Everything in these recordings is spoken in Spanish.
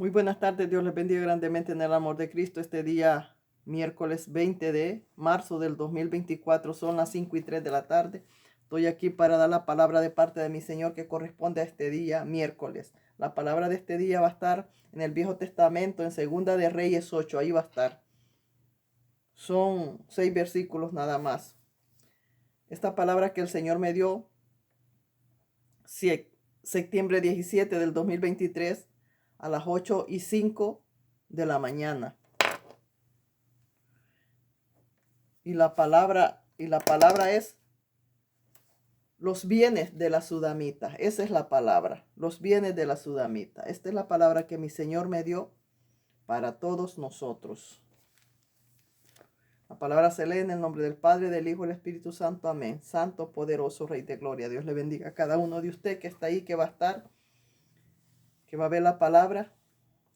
Muy buenas tardes, Dios les bendiga grandemente en el amor de Cristo. Este día, miércoles 20 de marzo del 2024, son las 5:03 de la tarde. Estoy aquí para dar la palabra de parte de mi Señor que corresponde a este día, miércoles. La palabra de este día va a estar en el Viejo Testamento, en Segunda de Reyes 8, ahí va a estar. Son 6 versículos nada más. Esta palabra que el Señor me dio, septiembre 17 del 2023, a las 8:05 de la mañana. Y la palabra es los bienes de la sudamita. Esa es la palabra, los bienes de la sudamita. Esta es la palabra que mi Señor me dio para todos nosotros. La palabra se lee en el nombre del Padre, del Hijo y del Espíritu Santo. Amén. Santo, poderoso Rey de Gloria. Dios le bendiga a cada uno de usted que está ahí, que va a estar, que va a ver la palabra.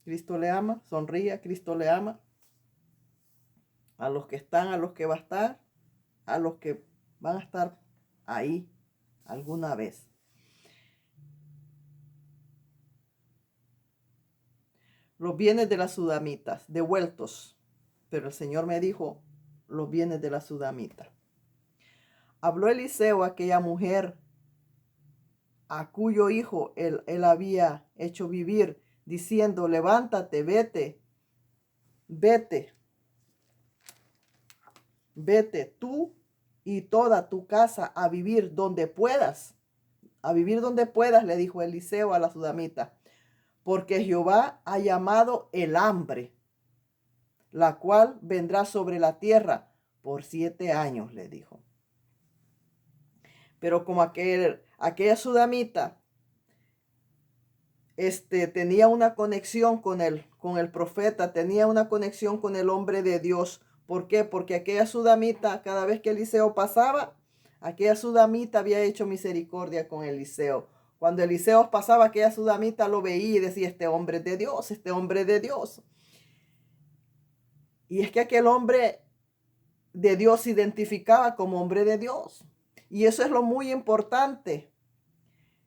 Cristo le ama. Sonría, Cristo le ama. A los que están, a los que va a estar, a los que van a estar ahí alguna vez. Los bienes de las sudamitas, devueltos. Pero el Señor me dijo, los bienes de la sudamita. Habló Eliseo a aquella mujer a cuyo hijo él había hecho vivir, diciendo, levántate, vete tú y toda tu casa a vivir donde puedas. A vivir donde puedas, le dijo Eliseo a la sudamita, porque Jehová ha llamado el hambre, la cual vendrá sobre la tierra por 7 años, le dijo. Pero como aquella sudamita tenía una conexión con el profeta, tenía una conexión con el hombre de Dios. ¿Por qué? Porque aquella sudamita, cada vez que Eliseo pasaba, aquella sudamita había hecho misericordia con Eliseo. Cuando Eliseo pasaba, aquella sudamita lo veía y decía, este hombre es de Dios, este hombre es de Dios. Y es que aquel hombre de Dios se identificaba como hombre de Dios. Y eso es lo muy importante,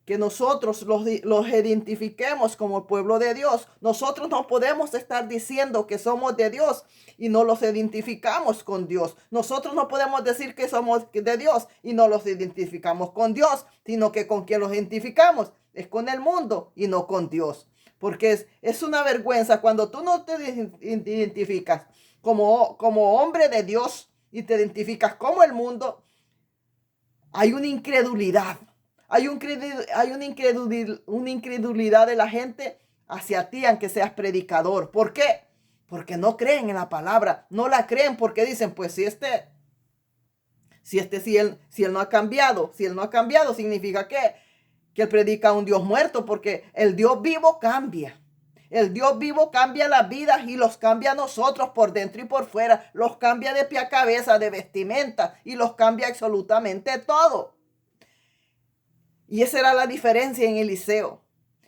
que nosotros los identifiquemos como pueblo de Dios. Nosotros no podemos estar diciendo que somos de Dios y no los identificamos con Dios. Nosotros no podemos decir que somos de Dios y no los identificamos con Dios, sino que con quien los identificamos es con el mundo y no con Dios. Porque es una vergüenza cuando tú no te identificas como hombre de Dios y te identificas como el mundo. Hay una incredulidad. Hay una incredulidad de la gente hacia ti, aunque seas predicador. ¿Por qué? Porque no creen en la palabra. No la creen porque dicen, pues si él no ha cambiado, significa que él predica a un Dios muerto, porque el Dios vivo cambia. El Dios vivo cambia las vidas y los cambia a nosotros por dentro y por fuera. Los cambia de pie a cabeza, de vestimenta, y los cambia absolutamente todo. Y esa era la diferencia en Eliseo,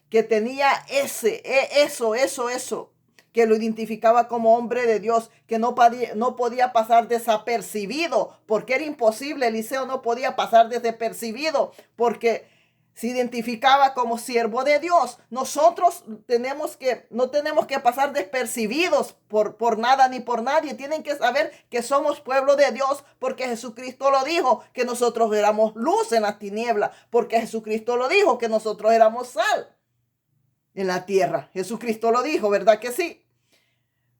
que tenía eso, que lo identificaba como hombre de Dios, que no podía pasar desapercibido, porque era imposible. Eliseo no podía pasar desapercibido, porque se identificaba como siervo de Dios. Nosotros no tenemos que pasar despercibidos por nada ni por nadie. Tienen que saber que somos pueblo de Dios, porque Jesucristo lo dijo, que nosotros éramos luz en la tiniebla, porque Jesucristo lo dijo, que nosotros éramos sal en la tierra. Jesucristo lo dijo, ¿verdad que sí?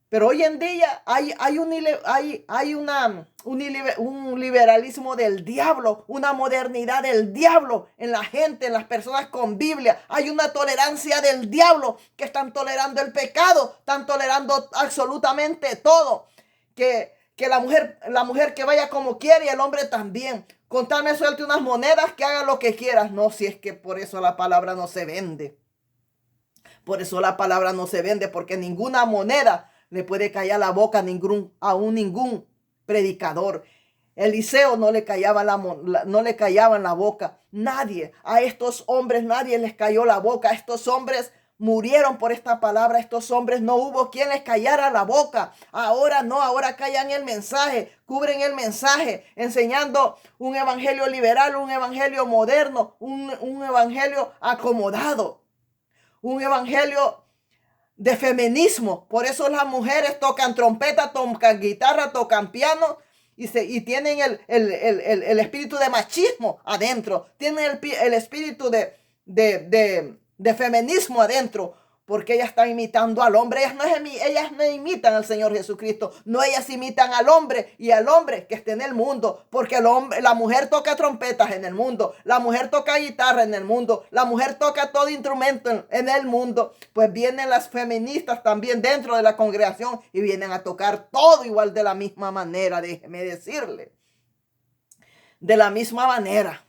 Pero hoy en día hay un liberalismo del diablo, una modernidad del diablo en la gente, en las personas con Biblia. Hay una tolerancia del diablo, que están tolerando el pecado, están tolerando absolutamente todo. Que la mujer que vaya como quiere y el hombre también. Contarme, suelte unas monedas, que haga lo que quieras. No, si es que por eso la palabra no se vende. Por eso la palabra no se vende, porque ninguna moneda le puede callar la boca a ningún predicador. Eliseo no le callaban la boca. Nadie, a estos hombres nadie les cayó la boca. Estos hombres murieron por esta palabra. Estos hombres no hubo quien les callara la boca. Ahora no, ahora callan el mensaje, cubren el mensaje, enseñando un evangelio liberal, un evangelio moderno, un evangelio acomodado, un evangelio de feminismo. Por eso las mujeres tocan trompeta, tocan guitarra, tocan piano y tienen el espíritu de machismo adentro. Tienen el espíritu de feminismo adentro. Porque ellas están imitando al hombre. Ellas no imitan al Señor Jesucristo. No, ellas imitan al hombre y al hombre que esté en el mundo. Porque la mujer toca trompetas en el mundo. La mujer toca guitarra en el mundo. La mujer toca todo instrumento en el mundo. Pues vienen las feministas también dentro de la congregación y vienen a tocar todo igual de la misma manera. Déjeme decirle. De la misma manera.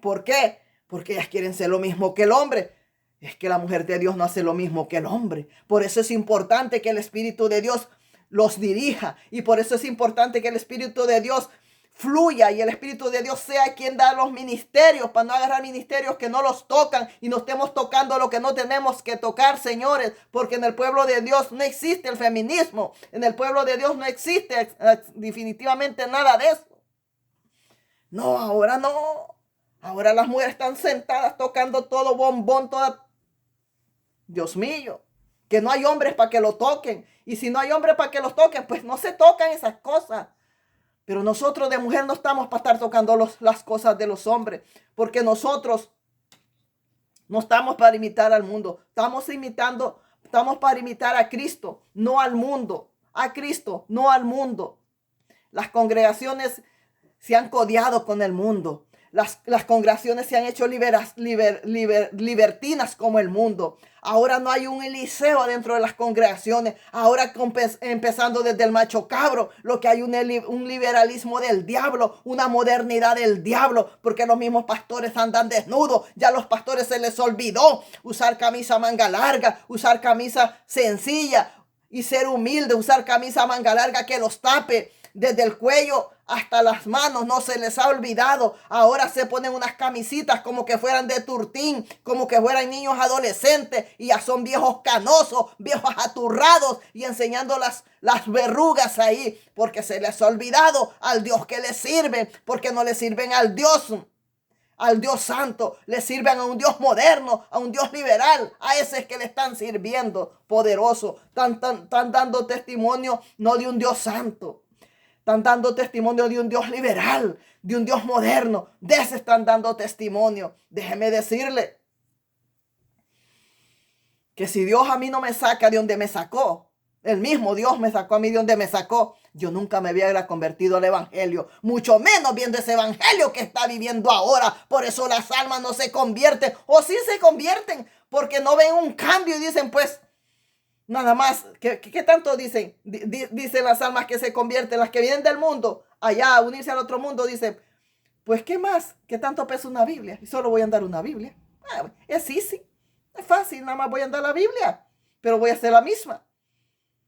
¿Por qué? Porque ellas quieren ser lo mismo que el hombre. Es que la mujer de Dios no hace lo mismo que el hombre. Por eso es importante que el Espíritu de Dios los dirija. Y por eso es importante que el Espíritu de Dios fluya y el Espíritu de Dios sea quien da los ministerios, para no agarrar ministerios que no los tocan y no estemos tocando lo que no tenemos que tocar, señores. Porque en el pueblo de Dios no existe el feminismo. En el pueblo de Dios no existe definitivamente nada de eso. No, ahora no. Ahora las mujeres están sentadas tocando todo bombón, toda... Dios mío, que no hay hombres para que lo toquen. Y si no hay hombres para que los toquen, pues no se tocan esas cosas. Pero nosotros de mujer no estamos para estar tocando las cosas de los hombres. Porque nosotros no estamos para imitar al mundo. Estamos para imitar a Cristo, no al mundo. A Cristo, no al mundo. Las congregaciones se han codiado con el mundo. Las congregaciones se han hecho libertinas como el mundo. Ahora no hay un Eliseo dentro de las congregaciones. Ahora empezando desde el macho cabro, lo que hay un liberalismo del diablo, una modernidad del diablo, porque los mismos pastores andan desnudos. Ya a los pastores se les olvidó usar camisa manga larga, usar camisa sencilla y ser humilde, usar camisa manga larga que los tape desde el cuello hasta las manos. No se les ha olvidado. Ahora se ponen unas camisitas como que fueran de turtín, como que fueran niños adolescentes y ya son viejos canosos, viejos aturrados y enseñando las verrugas ahí, porque se les ha olvidado al Dios que les sirve, porque no le sirven al Dios santo, le sirven a un Dios moderno, a un Dios liberal. A ese es que le están sirviendo, poderoso. Están dando testimonio no de un Dios santo. Están dando testimonio de un Dios liberal, de un Dios moderno. De ese están dando testimonio. Déjeme decirle que si Dios a mí no me saca de donde me sacó, el mismo Dios me sacó a mí de donde me sacó, yo nunca me hubiera convertido al evangelio, mucho menos viendo ese evangelio que está viviendo ahora. Por eso las almas no se convierten, o sí se convierten, porque no ven un cambio y dicen, pues, nada más, ¿qué tanto dicen? Dicen las almas que se convierten, las que vienen del mundo, allá a unirse al otro mundo, dicen, pues, ¿qué más? ¿Qué tanto pesa una Biblia? Y solo voy a andar una Biblia. Es easy, es fácil, nada más voy a andar la Biblia, pero voy a hacer la misma.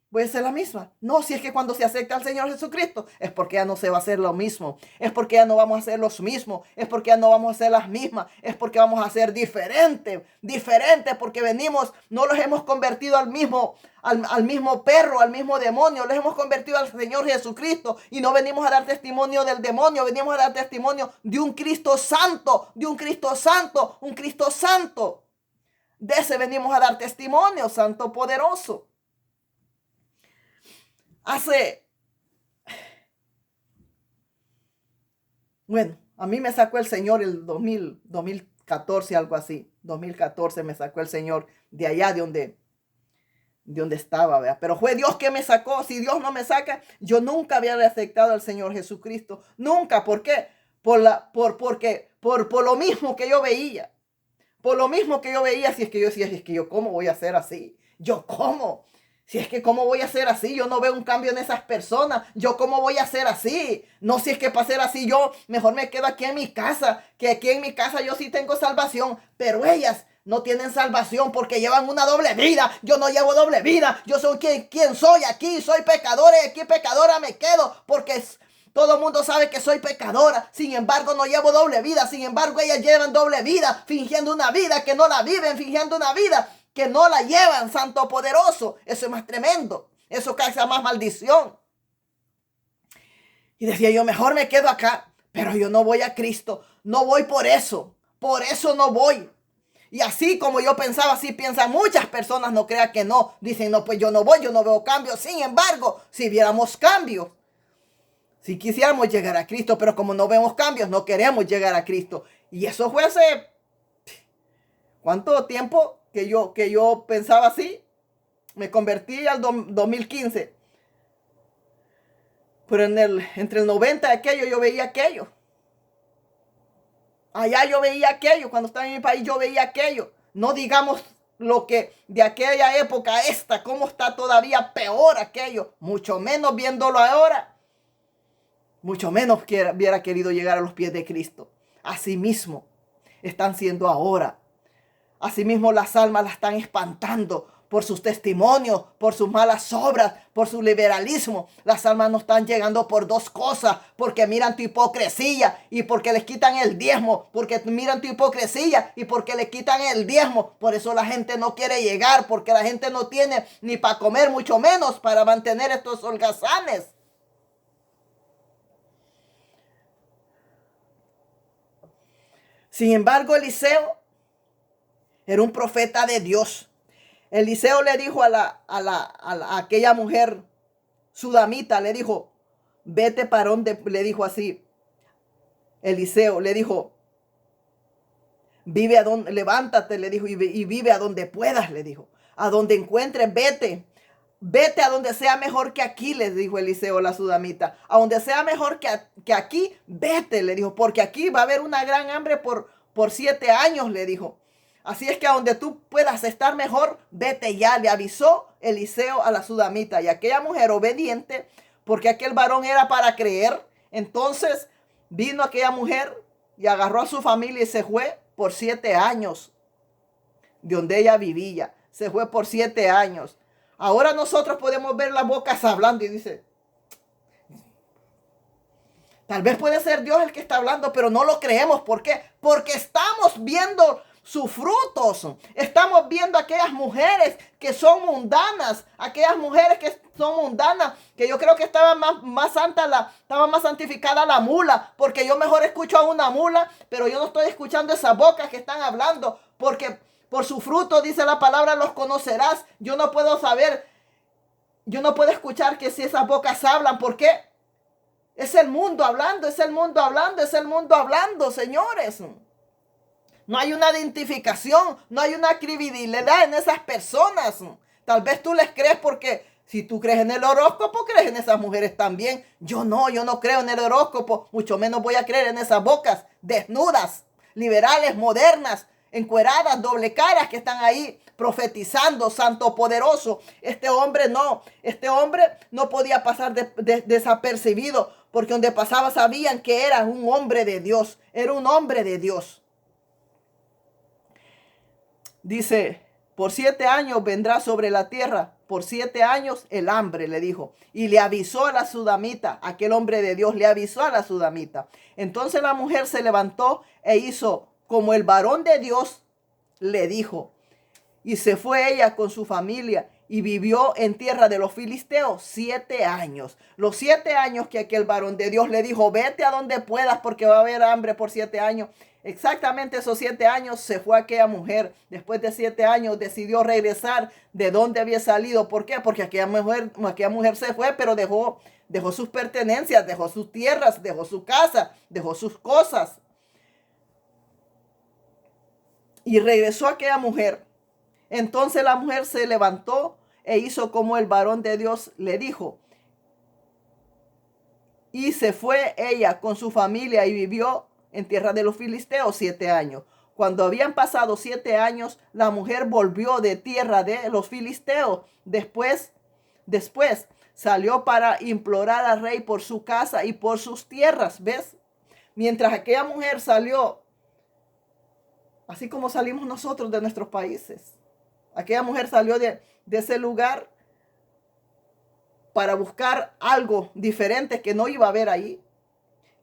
Voy a ser la misma. No, si es que cuando se acepta al Señor Jesucristo, es porque ya no se va a hacer lo mismo. Es porque ya no vamos a hacer los mismos. Es porque ya no vamos a hacer las mismas. Es porque vamos a ser diferentes. Diferentes porque no los hemos convertido al mismo perro, al mismo demonio. Los hemos convertido al Señor Jesucristo. Y no venimos a dar testimonio del demonio. Venimos a dar testimonio de un Cristo santo. De un Cristo santo. Un Cristo santo. De ese venimos a dar testimonio, santo poderoso. A mí me sacó el Señor el 2014, algo así. 2014 me sacó el Señor de allá de donde estaba, ¿verdad? Pero fue Dios que me sacó. Si Dios no me saca, yo nunca había aceptado al Señor Jesucristo. Nunca. ¿Por qué? Por lo mismo que yo veía. Por lo mismo que yo veía, si es que yo ¿cómo voy a ser así? ¿Yo cómo? Si es que ¿cómo voy a ser así? Yo no veo un cambio en esas personas. ¿Yo cómo voy a ser así? No, si es que para ser así yo mejor me quedo aquí en mi casa. Que aquí en mi casa yo sí tengo salvación. Pero ellas no tienen salvación porque llevan una doble vida. Yo no llevo doble vida. Yo soy quien soy aquí. Soy pecadora y aquí pecadora me quedo. Porque todo el mundo sabe que soy pecadora. Sin embargo, no llevo doble vida. Sin embargo, ellas llevan doble vida. Fingiendo una vida que no la viven. Fingiendo una vida que no la llevan, santo poderoso. Eso es más tremendo. Eso causa más maldición. Y decía yo, mejor me quedo acá. Pero yo no voy a Cristo. No voy por eso. Por eso no voy. Y así como yo pensaba, así piensan muchas personas, no crea que no. Dicen, no, pues yo no voy, yo no veo cambios. Sin embargo, si viéramos cambios, si quisiéramos llegar a Cristo, pero como no vemos cambios, no queremos llegar a Cristo. Y eso fue hace, ¿cuánto tiempo que yo pensaba así? Me convertí al 2015. Pero entre el 90 y aquello, yo veía aquello. Allá yo veía aquello. Cuando estaba en mi país, yo veía aquello. No digamos lo que de aquella época esta, cómo está todavía peor aquello. Mucho menos viéndolo ahora. Mucho menos hubiera querido llegar a los pies de Cristo. Asimismo, están siendo ahora. Asimismo, las almas las están espantando por sus testimonios, por sus malas obras, por su liberalismo. Las almas no están llegando por dos cosas, porque miran tu hipocresía y porque les quitan el diezmo, porque miran tu hipocresía y porque le quitan el diezmo. Por eso la gente no quiere llegar, porque la gente no tiene ni para comer, mucho menos para mantener estos holgazanes. Sin embargo, Eliseo era un profeta de Dios. Eliseo le dijo a aquella mujer sudamita, le dijo, vete para donde, le dijo así. Eliseo le dijo, vive a donde, levántate, le dijo, y vive a donde puedas, le dijo. A donde encuentres, vete. Vete a donde sea mejor que aquí, le dijo Eliseo a la sudamita. A donde sea mejor que aquí, vete, le dijo, porque aquí va a haber una gran hambre por 7 años, le dijo. Así es que a donde tú puedas estar mejor, vete ya, le avisó Eliseo a la sudamita. Y aquella mujer obediente, porque aquel varón era para creer, entonces vino aquella mujer y agarró a su familia y se fue por 7 años de donde ella vivía. Se fue por 7 años. Ahora nosotros podemos ver las bocas hablando y dice, tal vez puede ser Dios el que está hablando, pero no lo creemos. ¿Por qué? Porque estamos viendo sus frutos. Estamos viendo aquellas mujeres que son mundanas, aquellas mujeres que son mundanas, que yo creo que estaba más santa, estaba más santificada la mula, porque yo mejor escucho a una mula, pero yo no estoy escuchando esas bocas que están hablando, porque por su fruto, dice la palabra, los conocerás. Yo no puedo saber, yo no puedo escuchar que si esas bocas hablan, ¿por qué? Es el mundo hablando, es el mundo hablando, es el mundo hablando, señores. No hay una identificación, no hay una credibilidad en esas personas. Tal vez tú les crees porque si tú crees en el horóscopo, crees en esas mujeres también. Yo no creo en el horóscopo, mucho menos voy a creer en esas bocas desnudas, liberales, modernas, encueradas, doble caras que están ahí profetizando, santo poderoso. Este hombre no podía pasar desapercibido, porque donde pasaba sabían que era un hombre de Dios, era un hombre de Dios. Dice, por 7 años vendrá sobre la tierra, por 7 años el hambre, le dijo. Y le avisó a la sudamita, aquel hombre de Dios le avisó a la sudamita. Entonces la mujer se levantó e hizo como el varón de Dios le dijo. Y se fue ella con su familia y vivió en tierra de los filisteos 7 años. Los 7 años que aquel varón de Dios le dijo, vete a donde puedas porque va a haber hambre por 7 años. Exactamente esos 7 años se fue aquella mujer. Después de 7 años decidió regresar de donde había salido. ¿Por qué? Porque aquella mujer se fue, pero dejó sus pertenencias, dejó sus tierras, dejó su casa, dejó sus cosas. Y regresó aquella mujer. Entonces la mujer se levantó e hizo como el varón de Dios le dijo. Y se fue ella con su familia y vivió en tierra de los filisteos 7 años. Cuando habían pasado 7 años, la mujer volvió de tierra de los filisteos. Después salió para implorar al rey por su casa y por sus tierras. ¿Ves? Mientras aquella mujer salió, así como salimos nosotros de nuestros países. Aquella mujer salió de ese lugar para buscar algo diferente que no iba a haber ahí.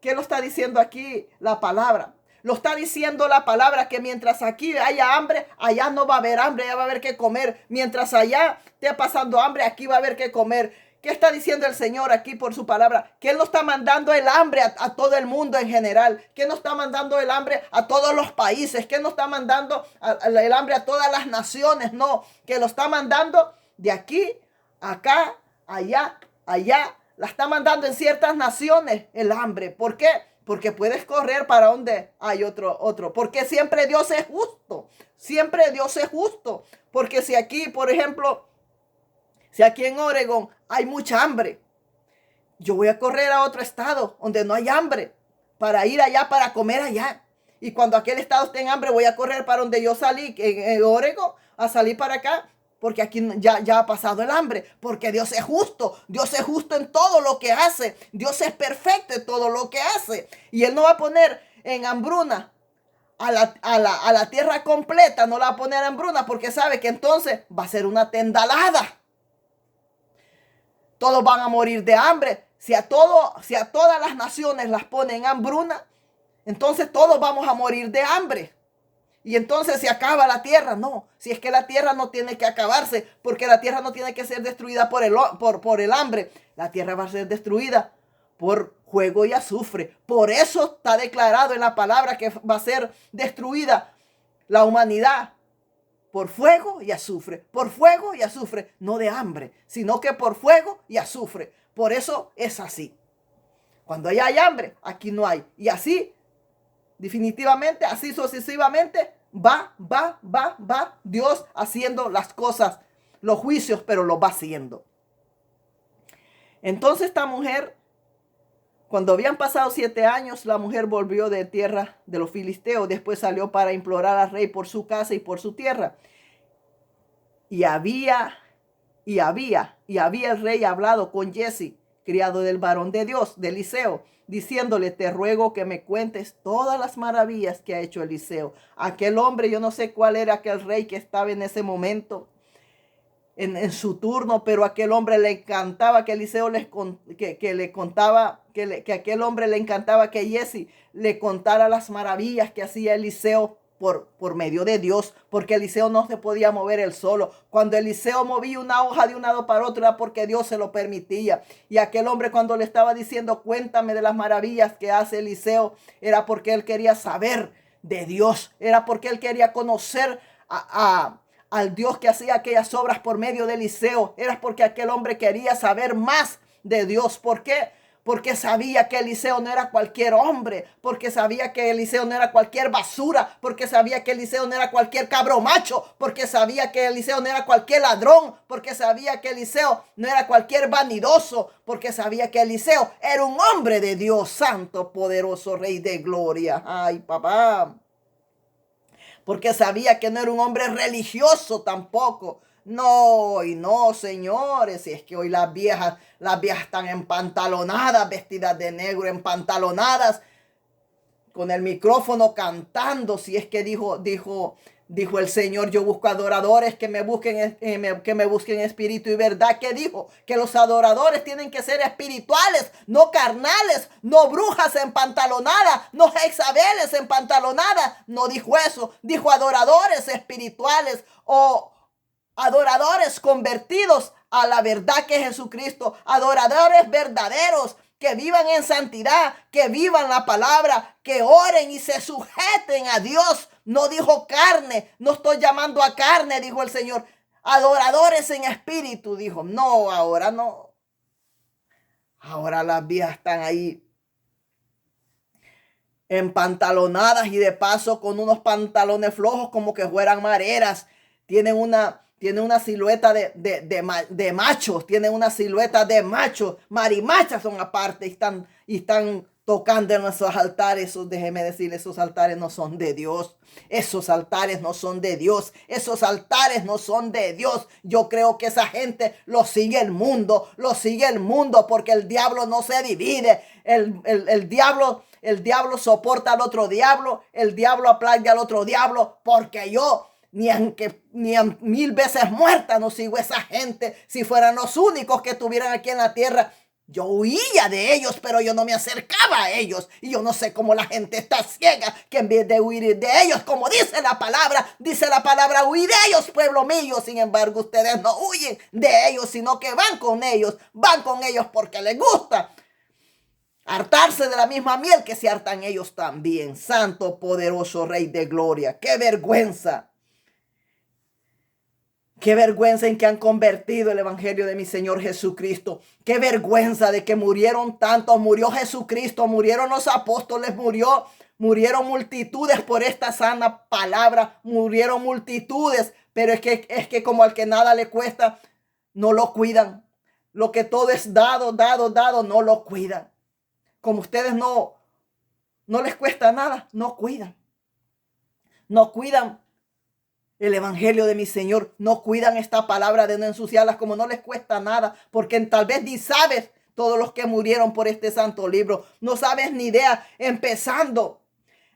¿Qué lo está diciendo aquí la palabra? Lo está diciendo la palabra que mientras aquí haya hambre, allá no va a haber hambre, allá va a haber que comer. Mientras allá esté pasando hambre, aquí va a haber que comer. ¿Qué está diciendo el Señor aquí por su palabra? Que Él no está mandando el hambre a todo el mundo en general. Que no está mandando el hambre a todos los países. Que no está mandando el hambre a todas las naciones. No, que lo está mandando de aquí, acá, allá, allá. La está mandando en ciertas naciones el hambre. ¿Por qué? Porque puedes correr para donde hay otro. Porque siempre Dios es justo. Siempre Dios es justo. Porque si aquí, por ejemplo, si aquí en Oregón hay mucha hambre, yo voy a correr a otro estado donde no hay hambre para ir allá, para comer allá. Y cuando aquel estado esté en hambre, voy a correr para donde yo salí, en Oregón, a salir para acá. Porque aquí ya ha pasado el hambre. Porque Dios es justo. Dios es justo en todo lo que hace. Dios es perfecto en todo lo que hace. Y Él no va a poner en hambruna a la tierra completa. No la va a poner en hambruna porque sabe que entonces va a ser una tendalada. Todos van a morir de hambre. Si a todas las naciones las ponen en hambruna, entonces todos vamos a morir de hambre. Y entonces se acaba la tierra. No, si es que la tierra no tiene que acabarse, porque la tierra no tiene que ser destruida por el hambre. La tierra va a ser destruida por fuego y azufre. Por eso está declarado en la palabra que va a ser destruida la humanidad por fuego y azufre. Por fuego y azufre, no de hambre, sino que por fuego y azufre. Por eso es así. Cuando allá hay hambre, aquí no hay. Y así definitivamente, así sucesivamente, va Dios haciendo las cosas, los juicios, pero los va haciendo. Entonces esta mujer, cuando habían pasado 7 años, la mujer volvió de tierra de los filisteos. Después salió para implorar al rey por su casa y por su tierra. Y había el rey hablado con Giezi, criado del varón de Dios, de Eliseo, diciéndole: te ruego que me cuentes todas las maravillas que ha hecho Eliseo. Aquel hombre, yo no sé cuál era aquel rey que estaba en ese momento, en su turno, pero aquel hombre le encantaba que Eliseo que aquel hombre le encantaba que Giezi le contara las maravillas que hacía Eliseo por medio de Dios, porque Eliseo no se podía mover él solo. Cuando Eliseo movía una hoja de un lado para otro era porque Dios se lo permitía. Y aquel hombre, cuando le estaba diciendo: cuéntame de las maravillas que hace Eliseo, era porque él quería saber de Dios, era porque él quería conocer al Dios que hacía aquellas obras por medio de Eliseo. Era porque aquel hombre quería saber más de Dios. ¿Por qué? Porque sabía que Eliseo no era cualquier hombre, porque sabía que Eliseo no era cualquier basura, porque sabía que Eliseo no era cualquier cabro macho, porque sabía que Eliseo no era cualquier ladrón, porque sabía que Eliseo no era cualquier vanidoso, porque sabía que Eliseo era un hombre de Dios, santo, poderoso, rey de gloria. Ay, papá. Porque sabía que no era un hombre religioso tampoco. No, y no, señores, si es que hoy las viejas están empantalonadas, vestidas de negro, empantalonadas, con el micrófono cantando. Si es que dijo el Señor: yo busco adoradores que me busquen espíritu y verdad. ¿Qué dijo? Que los adoradores tienen que ser espirituales, no carnales, no brujas empantalonadas, no Jezabels empantalonadas. No dijo eso, dijo adoradores espirituales o adoradores convertidos a la verdad que es Jesucristo, adoradores verdaderos, que vivan en santidad, que vivan la palabra, que oren y se sujeten a Dios. No dijo carne, no estoy llamando a carne, dijo el Señor. Adoradores en espíritu, dijo. No, ahora no. Ahora las viejas están ahí empantalonadas y de paso con unos pantalones flojos como que fueran mareras. Tienen una silueta de machos, tienen una silueta de machos, marimachas son aparte y están tocando en esos altares. Déjeme decirle, esos altares no son de Dios, esos altares no son de Dios, esos altares no son de Dios. Yo creo que esa gente lo sigue el mundo, porque el diablo no se divide, el diablo soporta al otro diablo, el diablo aplaude al otro diablo, porque yo ni a 1000 veces muerta no sigo esa gente. Si fueran los únicos que estuvieran aquí en la tierra, Yo huía de ellos, pero yo no me acercaba a ellos. Y yo no sé cómo la gente está ciega, que en vez de huir de ellos, como dice la palabra, huí de ellos, pueblo mío. Sin embargo, ustedes no huyen de ellos, sino que van con ellos porque les gusta hartarse de la misma miel que se hartan ellos también. Santo, poderoso Rey de gloria. ¡Qué vergüenza! Qué vergüenza en que han convertido el evangelio de mi Señor Jesucristo. Qué vergüenza de que murieron tantos. Murió Jesucristo, murieron los apóstoles, murieron multitudes por esta sana palabra. Murieron multitudes, pero es que como al que nada le cuesta, no lo cuidan. Lo que todo es dado, no lo cuidan. Como ustedes no les cuesta nada, no cuidan. No cuidan el evangelio de mi Señor, no cuidan esta palabra de no ensuciarlas, como no les cuesta nada, porque tal vez ni sabes todos los que murieron por este santo libro, no sabes ni idea, empezando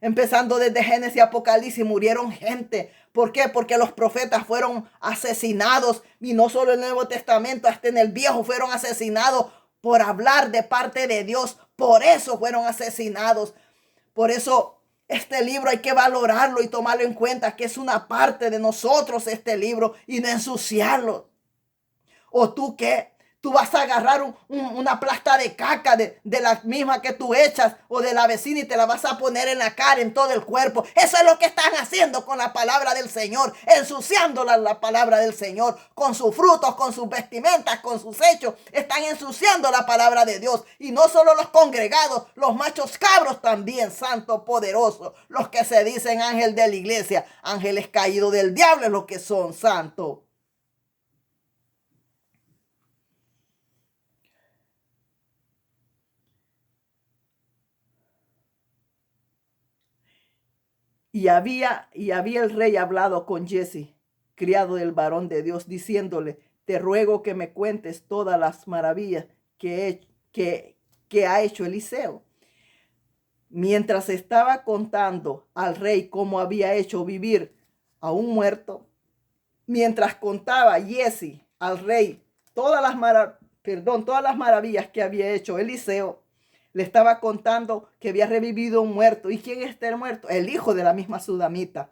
desde Génesis y Apocalipsis murieron gente. ¿Por qué? Porque los profetas fueron asesinados, y no solo en el Nuevo Testamento, hasta en el Viejo fueron asesinados por hablar de parte de Dios. Por eso fueron asesinados. Por eso este libro hay que valorarlo y tomarlo en cuenta, que es una parte de nosotros este libro, y no ensuciarlo. ¿O tú qué? Tú vas a agarrar una plasta de caca de la misma que tú echas o de la vecina y te la vas a poner en la cara, en todo el cuerpo. Eso es lo que están haciendo con la palabra del Señor, ensuciando la palabra del Señor, con sus frutos, con sus vestimentas, con sus hechos. Están ensuciando la palabra de Dios. Y no solo los congregados, los machos cabros también, santo poderoso. Los que se dicen ángel de la iglesia, ángeles caídos del diablo es lo que son, santo. Y había el rey hablado con Jesse, criado del varón de Dios, diciéndole: te ruego que me cuentes todas las maravillas que ha hecho Eliseo. Mientras estaba contando al rey cómo había hecho vivir a un muerto, mientras contaba Jesse al rey todas las maravillas que había hecho Eliseo, le estaba contando que había revivido un muerto. ¿Y quién es el muerto? El hijo de la misma Sudamita.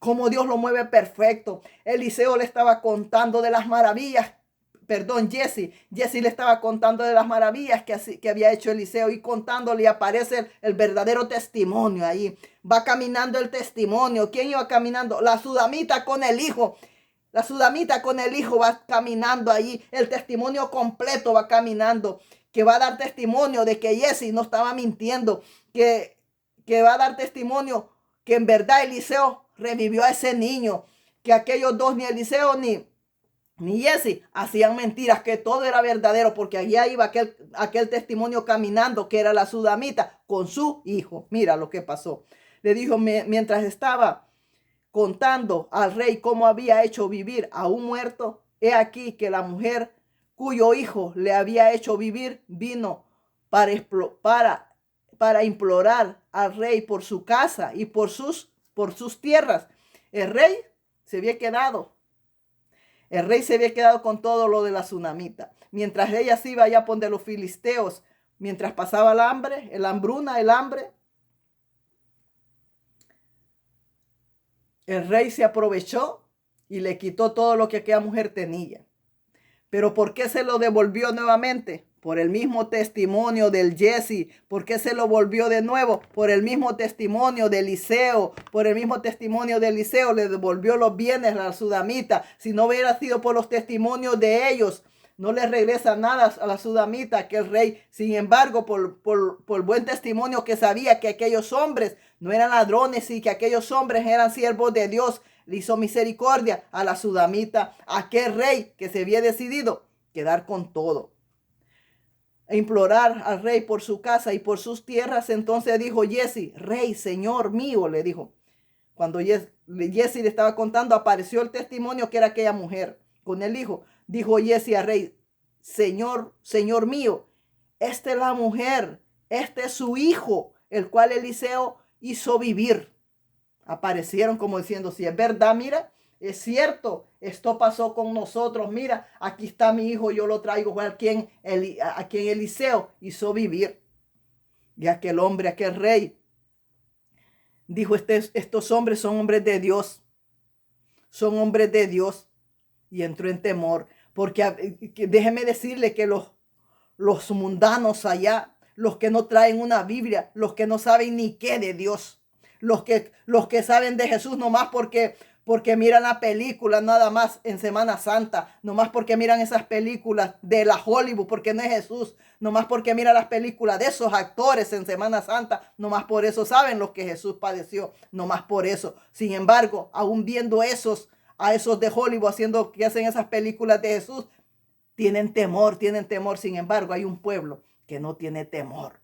Cómo Dios lo mueve perfecto. Eliseo le estaba contando de las maravillas. Jesse le estaba contando de las maravillas que había hecho Eliseo, y contándole aparece el verdadero testimonio ahí. Va caminando el testimonio. ¿Quién iba caminando? La Sudamita con el hijo. La Sudamita con el hijo va caminando allí. El testimonio completo va caminando, que va a dar testimonio de que Jesse no estaba mintiendo, que va a dar testimonio que en verdad Eliseo revivió a ese niño, que aquellos dos, ni Eliseo ni Jesse, hacían mentiras, que todo era verdadero, porque allá iba aquel testimonio caminando, que era la Sudamita con su hijo. Mira lo que pasó. Le dijo, mientras estaba contando al rey cómo había hecho vivir a un muerto, he aquí que la mujer cuyo hijo le había hecho vivir vino para implorar al rey por su casa y por sus tierras. El rey se había quedado con todo lo de la Tsunamita. Mientras ella se iba allá a poner los filisteos, mientras pasaba el hambre, el hambre, el rey se aprovechó y le quitó todo lo que aquella mujer tenía. Pero ¿por qué se lo devolvió nuevamente? Por el mismo testimonio del Jesse. ¿Por qué se lo volvió de nuevo? Por el mismo testimonio de Eliseo. Por el mismo testimonio de Eliseo le devolvió los bienes a la Sudamita. Si no hubiera sido por los testimonios de ellos, no le regresa nada a la Sudamita que el rey. Sin embargo, por buen testimonio, que sabía que aquellos hombres no eran ladrones y que aquellos hombres eran siervos de Dios, le hizo misericordia a la Sudamita, a aquel rey que se había decidido quedar con todo, e implorar al rey por su casa y por sus tierras. Entonces dijo Jesse: rey, señor mío, le dijo. Cuando Jesse le estaba contando, apareció el testimonio que era aquella mujer con el hijo. Dijo Jesse al rey: señor mío, esta es la mujer, este es su hijo, el cual Eliseo hizo vivir. Aparecieron como diciendo: si es verdad, mira, es cierto, esto pasó con nosotros. Mira, aquí está mi hijo, yo lo traigo a quien Eliseo hizo vivir. Y aquel hombre, aquel rey, dijo, estos hombres son hombres de Dios. Son hombres de Dios. Y entró en temor. Porque déjeme decirle que los mundanos allá, los que no traen una Biblia, los que no saben ni qué de Dios, los que saben de Jesús nomás porque miran la película nada más en Semana Santa, nomás porque miran esas películas de la Hollywood, porque no es Jesús, nomás porque miran las películas de esos actores en Semana Santa, nomás por eso saben lo que Jesús padeció, nomás por eso. Sin embargo, aún viendo a esos de Hollywood que hacen esas películas de Jesús, tienen temor. Sin embargo, hay un pueblo que no tiene temor.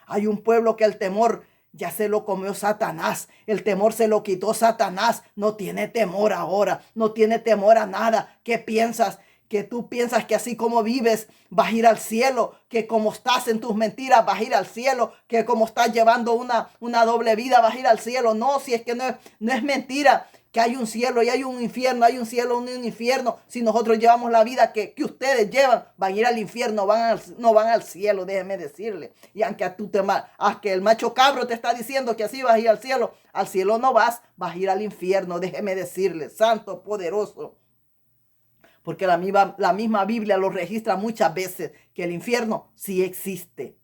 Hay un pueblo que el temor ya se lo comió Satanás. El temor se lo quitó Satanás. No tiene temor ahora. No tiene temor a nada. ¿Qué piensas? Que tú piensas que así como vives vas a ir al cielo, que como estás en tus mentiras vas a ir al cielo, que como estás llevando una doble vida vas a ir al cielo. No, si es que no es mentira. Que hay un cielo y hay un infierno, hay un cielo y un infierno. Si nosotros llevamos la vida que ustedes llevan, van a ir al infierno, no van al cielo, déjeme decirle. Y aunque aunque el macho cabro te está diciendo que así vas a ir al cielo no vas a ir al infierno, déjeme decirle, santo, poderoso. Porque la misma Biblia lo registra muchas veces, que el infierno sí existe.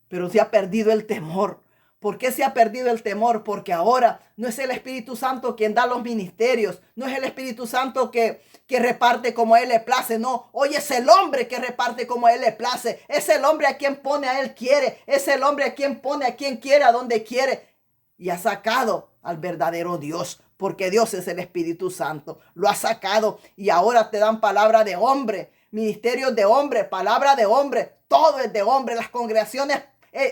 Pero se ha perdido el temor. ¿Por qué se ha perdido el temor? Porque ahora no es el Espíritu Santo quien da los ministerios. No es el Espíritu Santo que reparte como a él le place. No, hoy es el hombre que reparte como a él le place. Es el hombre a quien pone a él quiere. Es el hombre a quien pone a quien quiere, a donde quiere. Y ha sacado al verdadero Dios. Porque Dios es el Espíritu Santo. Lo ha sacado y ahora te dan palabra de hombre. Ministerios de hombre, palabra de hombre. Todo es de hombre. Las congregaciones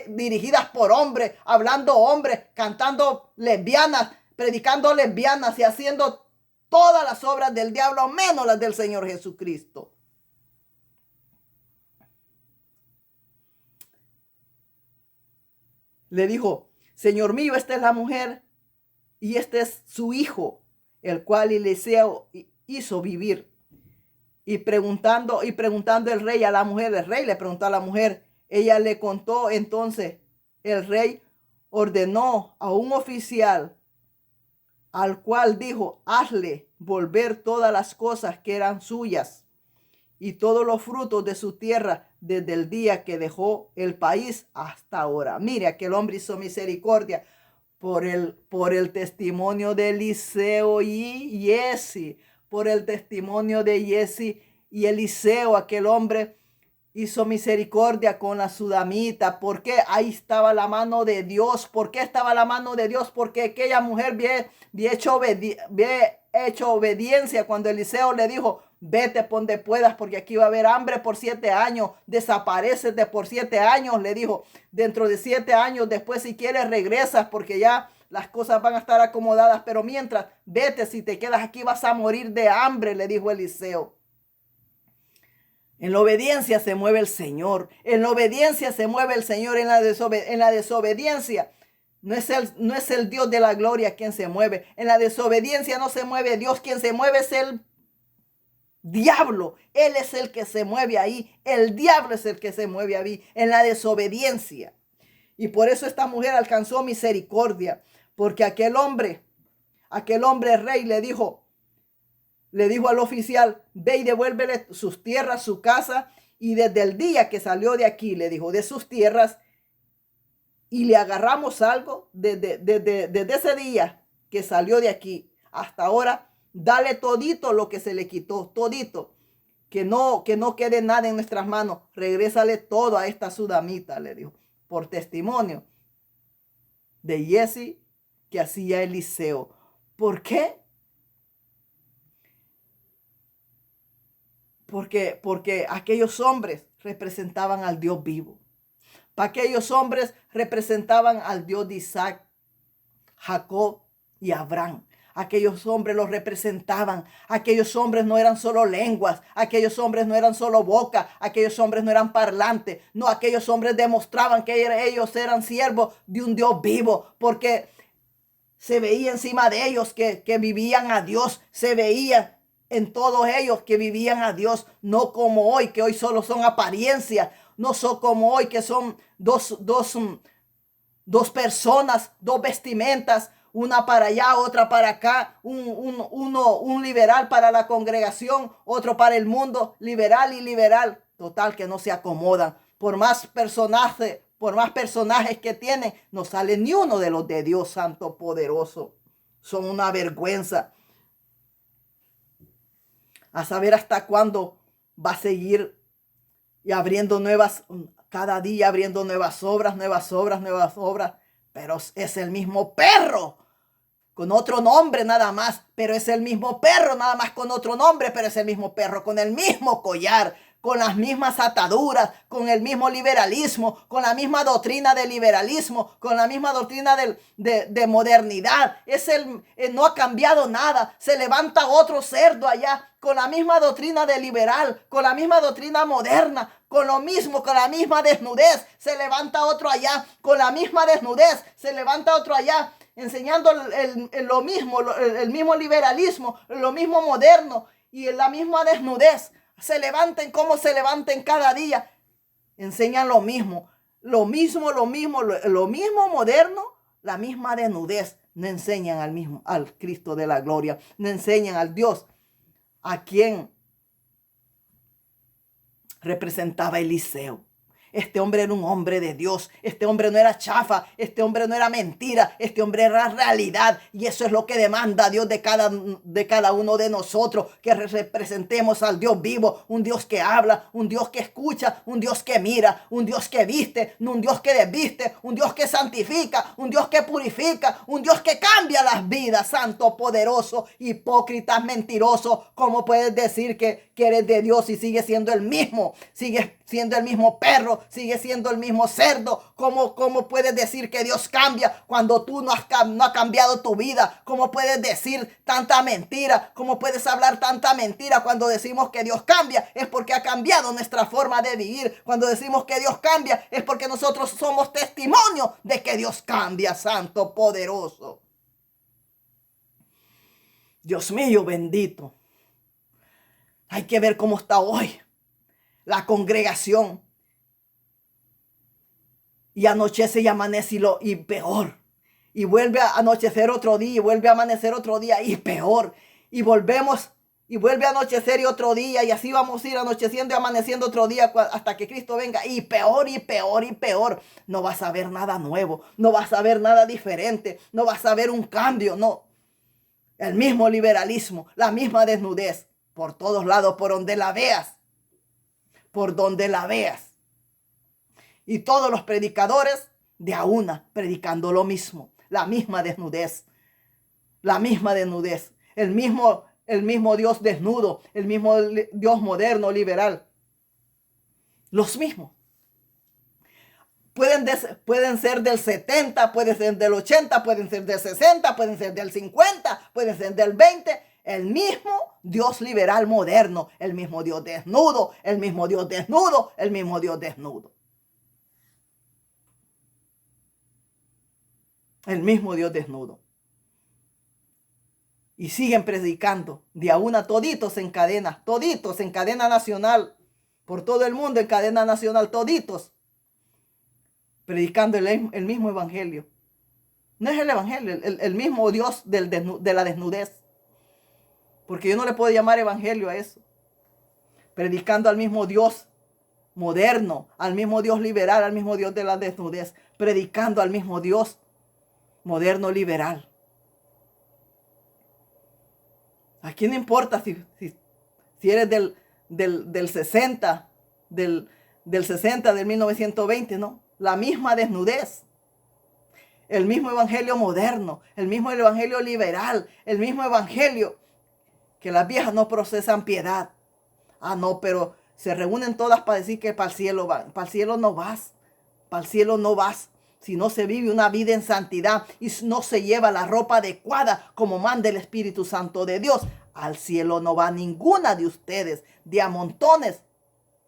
dirigidas por hombres, hablando hombres, cantando lesbianas, predicando lesbianas y haciendo todas las obras del diablo, menos las del Señor Jesucristo. Le dijo, Señor mío, esta es la mujer y este es su hijo, el cual Eliseo hizo vivir. Y preguntando el rey a la mujer, el rey le preguntó a la mujer, ella le contó. Entonces el rey ordenó a un oficial, al cual dijo, hazle volver todas las cosas que eran suyas y todos los frutos de su tierra desde el día que dejó el país hasta ahora. Mire, aquel hombre hizo misericordia por el testimonio de Eliseo y Giezi, por el testimonio de Giezi y Eliseo. Aquel hombre hizo misericordia con la sudamita. ¿Por qué? Ahí estaba la mano de Dios. ¿Por qué estaba la mano de Dios? Porque aquella mujer había hecho obediencia cuando Eliseo le dijo, vete por donde puedas porque aquí va a haber hambre por 7 años. Desaparécete por 7 años, le dijo. Dentro de 7 años, después si quieres regresas porque ya las cosas van a estar acomodadas. Pero mientras, vete, si te quedas aquí vas a morir de hambre, le dijo Eliseo. En la obediencia se mueve el Señor. En la obediencia se mueve el Señor. En la desobediencia no es el Dios de la gloria quien se mueve. En la desobediencia no se mueve Dios. Quien se mueve es el diablo. Él es el que se mueve ahí. El diablo es el que se mueve ahí. En la desobediencia. Y por eso esta mujer alcanzó misericordia. Porque aquel hombre rey le dijo al oficial, ve y devuélvele sus tierras, su casa, y desde el día que salió de aquí, le dijo, de sus tierras, y le agarramos algo, desde ese día que salió de aquí hasta ahora, dale todito lo que se le quitó, todito, que no quede nada en nuestras manos, regrésale todo a esta sudamita, le dijo, por testimonio de Giezi que hacía Eliseo. ¿Por qué? Porque aquellos hombres representaban al Dios vivo. Aquellos hombres representaban al Dios de Isaac, Jacob y Abraham. Aquellos hombres los representaban. Aquellos hombres no eran solo lenguas. Aquellos hombres no eran solo boca. Aquellos hombres no eran parlantes. No, aquellos hombres demostraban que ellos eran siervos de un Dios vivo. Porque Se veía encima de ellos que vivían a Dios. Se veía en todos ellos que vivían a Dios. No como hoy, que hoy solo son apariencias. No son como hoy, que son dos personas, dos vestimentas, una para allá, otra para acá, un liberal para la congregación, otro para el mundo, liberal y liberal. Total, que no se acomodan. Por más personajes que tienen, no sale ni uno de los de Dios Santo Poderoso. Son una vergüenza. A saber hasta cuándo va a seguir y abriendo cada día abriendo nuevas obras, pero es el mismo perro, con otro nombre nada más, pero es el mismo perro, nada más con otro nombre, pero es el mismo perro, con el mismo collar, con las mismas ataduras, con el mismo liberalismo, con la misma doctrina de liberalismo, con la misma doctrina de modernidad. No ha cambiado nada. Se levanta otro cerdo allá, con la misma doctrina de liberal, con la misma doctrina moderna, con lo mismo, con la misma desnudez. Se levanta otro allá, con la misma desnudez. Se levanta otro allá, enseñando lo mismo, el mismo liberalismo, lo mismo moderno y la misma desnudez. Se levanten como se levanten cada día. Enseñan lo mismo moderno, la misma desnudez. No enseñan al Cristo de la gloria. No enseñan al Dios a quien representaba Eliseo. Este hombre era un hombre de Dios. Este hombre no era chafa. Este hombre no era mentira. Este hombre era realidad. Y eso es lo que demanda Dios de cada uno de nosotros. Que representemos al Dios vivo. Un Dios que habla. Un Dios que escucha. Un Dios que mira. Un Dios que viste. Un Dios que desviste. Un Dios que santifica. Un Dios que purifica. Un Dios que cambia las vidas. Santo, poderoso, hipócritas, mentiroso. ¿Cómo puedes decir que eres de Dios y sigues siendo el mismo? Sigues siendo el mismo perro, sigue siendo el mismo cerdo. ¿Cómo puedes decir que Dios cambia cuando tú no has cambiado tu vida? ¿Cómo puedes decir tanta mentira? ¿Cómo puedes hablar tanta mentira cuando decimos que Dios cambia? Es porque ha cambiado nuestra forma de vivir. Cuando decimos que Dios cambia es porque nosotros somos testimonio de que Dios cambia, Santo, poderoso. Dios mío, bendito. Hay que ver cómo está hoy la congregación. Y anochece y amanece y peor. Y vuelve a anochecer otro día y vuelve a amanecer otro día y peor. Y volvemos y vuelve a anochecer y otro día. Y así vamos a ir anocheciendo y amaneciendo otro día hasta que Cristo venga. Y peor y peor y peor. No vas a ver nada nuevo. No vas a ver nada diferente. No vas a ver un cambio. No. El mismo liberalismo. La misma desnudez. Por todos lados, por donde la veas. Por donde la veas. Y todos los predicadores de a una predicando lo mismo. La misma desnudez. La misma desnudez. El mismo Dios desnudo. El mismo Dios moderno, liberal. Los mismos. Pueden ser del 70, pueden ser del 80, pueden ser del 60, pueden ser del 50, pueden ser del 20. El mismo Dios liberal moderno. El mismo Dios desnudo. El mismo Dios desnudo. El mismo Dios desnudo. El mismo Dios desnudo. Y siguen predicando de a una, toditos en cadena nacional, por todo el mundo en cadena nacional, toditos, predicando el mismo evangelio. No es el evangelio, el mismo Dios de la desnudez. Porque yo no le puedo llamar evangelio a eso. Predicando al mismo Dios moderno, al mismo Dios liberal, al mismo Dios de la desnudez. Predicando al mismo Dios moderno liberal. ¿A quién le importa si eres del 60, del 60, del 1920, no? La misma desnudez. El mismo evangelio moderno, el mismo evangelio liberal, el mismo evangelio que las viejas no procesan piedad. Ah, no, pero se reúnen todas para decir que para el cielo van. Para el cielo no vas. Para el cielo no vas. Si no se vive una vida en santidad y no se lleva la ropa adecuada como manda el Espíritu Santo de Dios, al cielo no va ninguna de ustedes. De a montones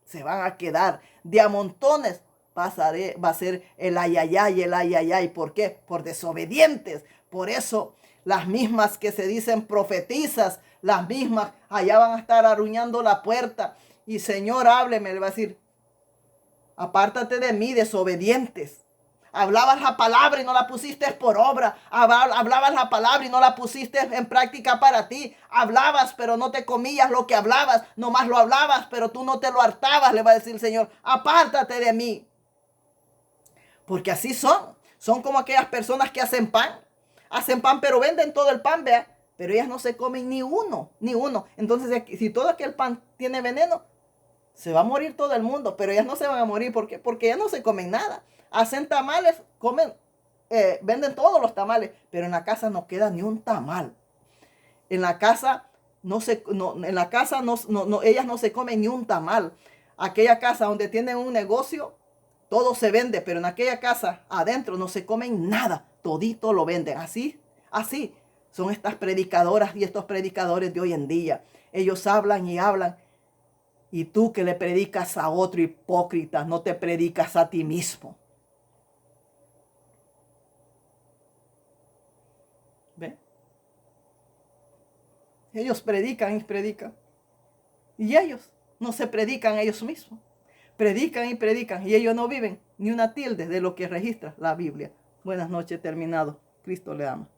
se van a quedar. De a montones va a ser el ay, ay, ay, el ay, ay, ay. ¿Por qué? Por desobedientes. Por eso las mismas que se dicen profetizas, las mismas allá van a estar arruñando la puerta. Y Señor, hábleme, le va a decir, apártate de mí, desobedientes. Hablabas la palabra y no la pusiste por obra. Hablabas la palabra y no la pusiste en práctica para ti. Hablabas, pero no te comías lo que hablabas. Nomás lo hablabas, pero tú no te lo hartabas, le va a decir el Señor. Apártate de mí. Porque así son. Son como aquellas personas que hacen pan. Hacen pan, pero venden todo el pan, vea. Pero ellas no se comen ni uno, ni uno. Entonces, si todo aquel pan tiene veneno, se va a morir todo el mundo. Pero ellas no se van a morir. ¿Por qué? Porque ellas no se comen nada. Hacen tamales, comen, venden todos los tamales. Pero en la casa no queda ni un tamal. En la casa ellas no se comen ni un tamal. Aquella casa donde tienen un negocio, todo se vende, pero en aquella casa adentro no se comen nada, todito lo venden. Así son estas predicadoras y estos predicadores de hoy en día. Ellos hablan y hablan, y tú que le predicas a otro hipócrita, no te predicas a ti mismo. ¿Ve? Ellos predican y predican, y ellos no se predican a ellos mismos. Predican y predican, y ellos no viven ni una tilde de lo que registra la Biblia. Buenas noches, terminado. Cristo le ama.